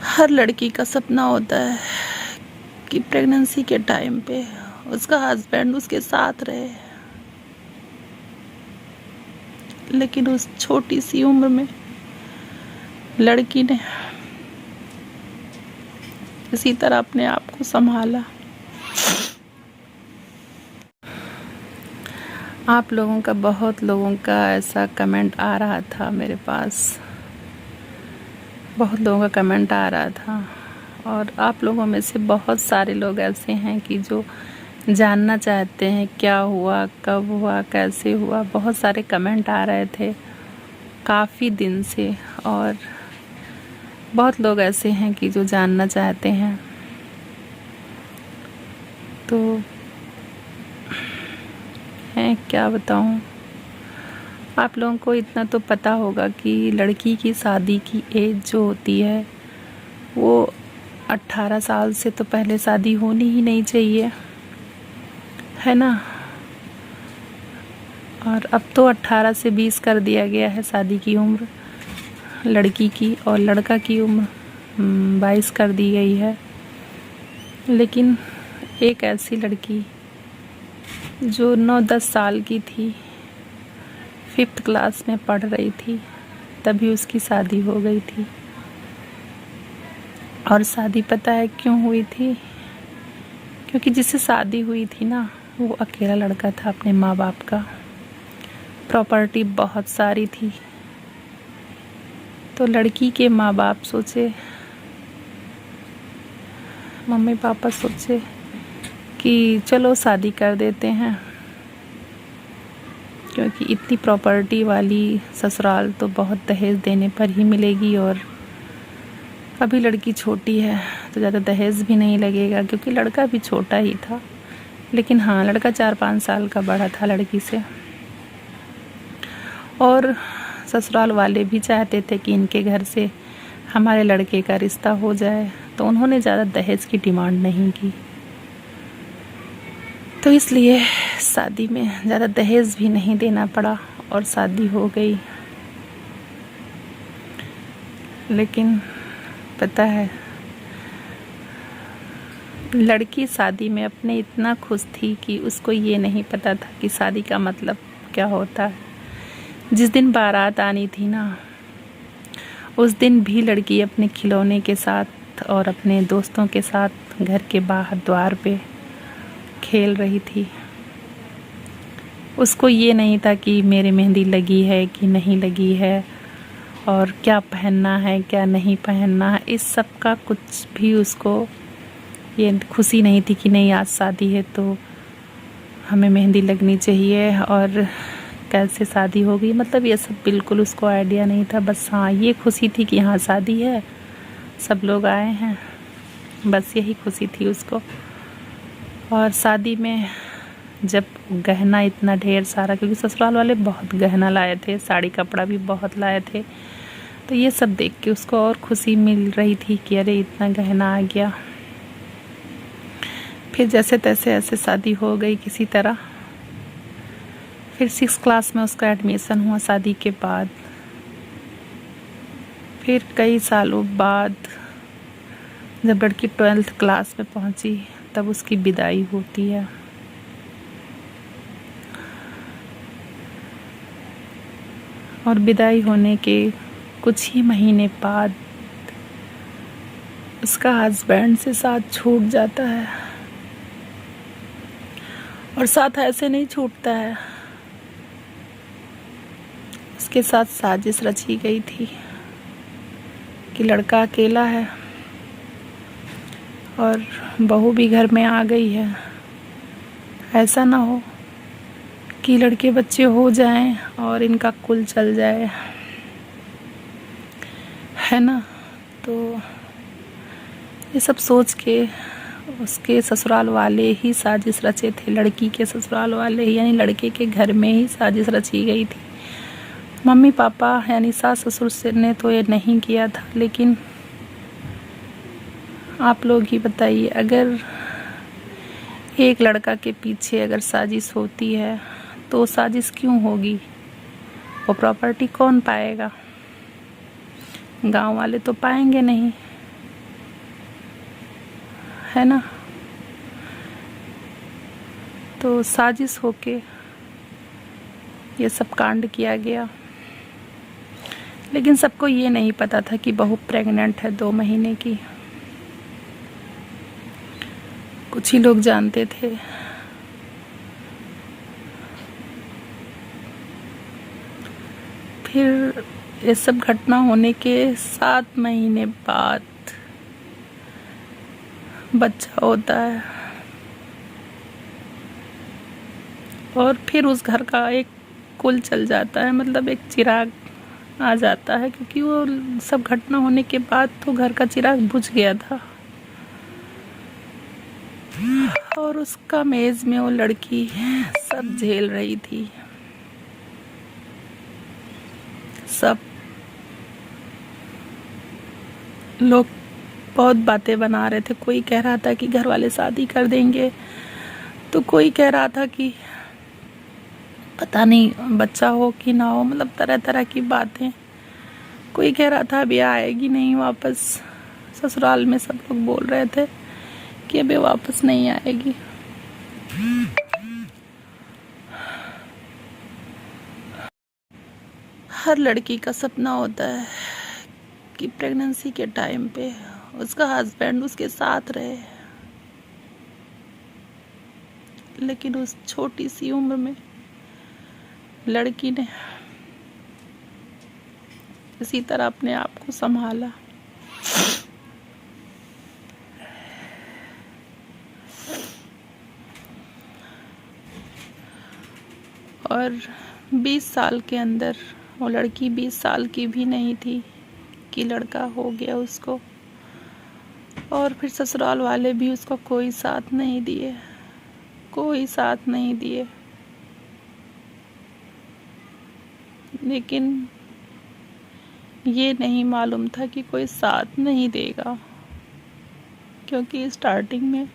हर लड़की का सपना होता है कि प्रेगनेंसी के टाइम पे उसका हस्बैंड उसके साथ रहे, लेकिन उस छोटी सी उम्र में लड़की ने इसी तरह अपने आप को संभाला। आप लोगों का, बहुत लोगों का ऐसा कमेंट आ रहा था मेरे पास, बहुत लोगों का कमेंट आ रहा था, और आप लोगों में से बहुत सारे लोग ऐसे हैं कि जो जानना चाहते हैं क्या हुआ, कब हुआ, कैसे हुआ। बहुत सारे कमेंट आ रहे थे काफ़ी दिन से, और बहुत लोग ऐसे हैं कि जो जानना चाहते हैं। तो हैं, क्या बताऊं। आप लोगों को इतना तो पता होगा कि लड़की की शादी की एज जो होती है वो 18 साल से तो पहले शादी होनी ही नहीं चाहिए, है ना। और अब तो 18 से 20 कर दिया गया है शादी की उम्र लड़की की, और लड़का की उम्र 22 कर दी गई है। लेकिन एक ऐसी लड़की जो 9-10 साल की थी, 5th क्लास में पढ़ रही थी, तभी उसकी शादी हो गई थी। और शादी पता है क्यों हुई थी? क्योंकि जिससे शादी हुई थी ना, वो अकेला लड़का था अपने माँ बाप का, प्रॉपर्टी बहुत सारी थी। तो लड़की के माँ बाप सोचे, मम्मी पापा सोचे कि चलो शादी कर देते हैं, क्योंकि इतनी प्रॉपर्टी वाली ससुराल तो बहुत दहेज देने पर ही मिलेगी, और अभी लड़की छोटी है तो ज़्यादा दहेज भी नहीं लगेगा, क्योंकि लड़का भी छोटा ही था। लेकिन हाँ, लड़का 4-5 साल का बड़ा था लड़की से, और ससुराल वाले भी चाहते थे कि इनके घर से हमारे लड़के का रिश्ता हो जाए, तो उन्होंने ज़्यादा दहेज की डिमांड नहीं की। तो इसलिए शादी में ज़्यादा दहेज भी नहीं देना पड़ा और शादी हो गई। लेकिन पता है, लड़की शादी में अपने इतना खुश थी कि उसको ये नहीं पता था कि शादी का मतलब क्या होता है। जिस दिन बारात आनी थी ना, उस दिन भी लड़की अपने खिलौने के साथ और अपने दोस्तों के साथ घर के बाहर द्वार पे खेल रही थी। उसको ये नहीं था कि मेरे मेहंदी लगी है कि नहीं लगी है, और क्या पहनना है क्या नहीं पहनना है, इस सब का कुछ भी उसको ये खुशी नहीं थी कि नहीं आज शादी है तो हमें मेहंदी लगनी चाहिए, और कैसे शादी होगी, मतलब ये सब बिल्कुल उसको आइडिया नहीं था। बस हाँ, ये खुशी थी कि हाँ शादी है, सब लोग आए हैं, बस यही खुशी थी उसको। और शादी में जब गहना इतना ढेर सारा, क्योंकि ससुराल वाले बहुत गहना लाए थे, साड़ी कपड़ा भी बहुत लाए थे, तो ये सब देख के उसको और खुशी मिल रही थी कि अरे इतना गहना आ गया। फिर जैसे तैसे ऐसे शादी हो गई किसी तरह। फिर 6th क्लास में उसका एडमिशन हुआ शादी के बाद। फिर कई सालों बाद जब लड़की 12th क्लास में पहुंची, तब उसकी विदाई होती है। और विदाई होने के कुछ ही महीने बाद उसका हस्बैंड से साथ छूट जाता है। और साथ ऐसे नहीं छूटता है, उसके साथ साजिश रची गई थी कि लड़का अकेला है और बहू भी घर में आ गई है, ऐसा ना हो कि लड़के बच्चे हो जाएं और इनका कुल चल जाए, है ना। तो ये सब सोच के उसके ससुराल वाले ही साजिश रचे थे, लड़की के ससुराल वाले ही, यानी लड़के के घर में ही साजिश रची गई थी। मम्मी पापा यानी सास ससुर से ने तो ये नहीं किया था, लेकिन आप लोग ही बताइए, अगर एक लड़का के पीछे अगर साजिश होती है तो साजिश क्यों होगी? वो प्रॉपर्टी कौन पाएगा? गांव वाले तो पाएंगे नहीं, है ना। तो साजिश होके ये सब कांड किया गया, लेकिन सबको ये नहीं पता था कि बहू प्रेग्नेंट है 2 महीने की। कुछ ही लोग जानते थे। फिर ये सब घटना होने के 7 महीने बाद बच्चा होता है, और फिर उस घर का एक कुल चल जाता है, मतलब एक चिराग आ जाता है, क्योंकि वो सब घटना होने के बाद तो घर का चिराग बुझ गया था। और उसका मेज में वो लड़की सब झेल रही थी, सब लोग बहुत बातें बना रहे थे। कोई कह रहा था कि घर वाले शादी कर देंगे, तो कोई कह रहा था कि पता नहीं बच्चा हो कि ना हो, मतलब तरह तरह की बातें। कोई कह रहा था अभी आएगी नहीं वापस। ससुराल में सब लोग बोल रहे थे कि अभी वापस नहीं आएगी। हर लड़की का सपना होता है कि प्रेगनेंसी के टाइम पे उसका हस्बैंड उसके साथ रहे, लेकिन उस छोटी सी उम्र में लड़की ने इसी तरह अपने आप को संभाला। और 20 साल के अंदर वो लड़की 20 साल की भी नहीं थी कि लड़का हो गया उसको। और फिर ससुराल वाले भी उसको कोई साथ नहीं दिए, कोई साथ नहीं दिए। लेकिन ये नहीं मालूम था कि कोई साथ नहीं देगा, क्योंकि स्टार्टिंग में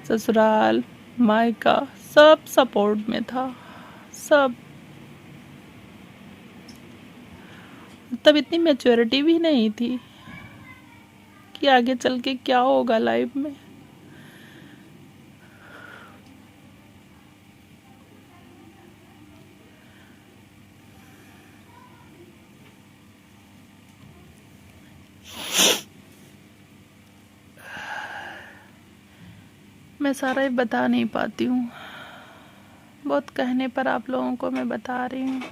ससुराल मायका सब सपोर्ट में था, सब। तब इतनी मैच्योरिटी भी नहीं थी कि आगे चल के क्या होगा लाइफ में। मैं सारा ही बता नहीं पाती हूँ, बहुत कहने पर आप लोगों को मैं बता रही हूँ।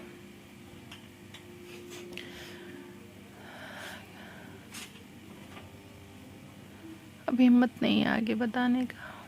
अब हिम्मत नहीं है आगे बताने का।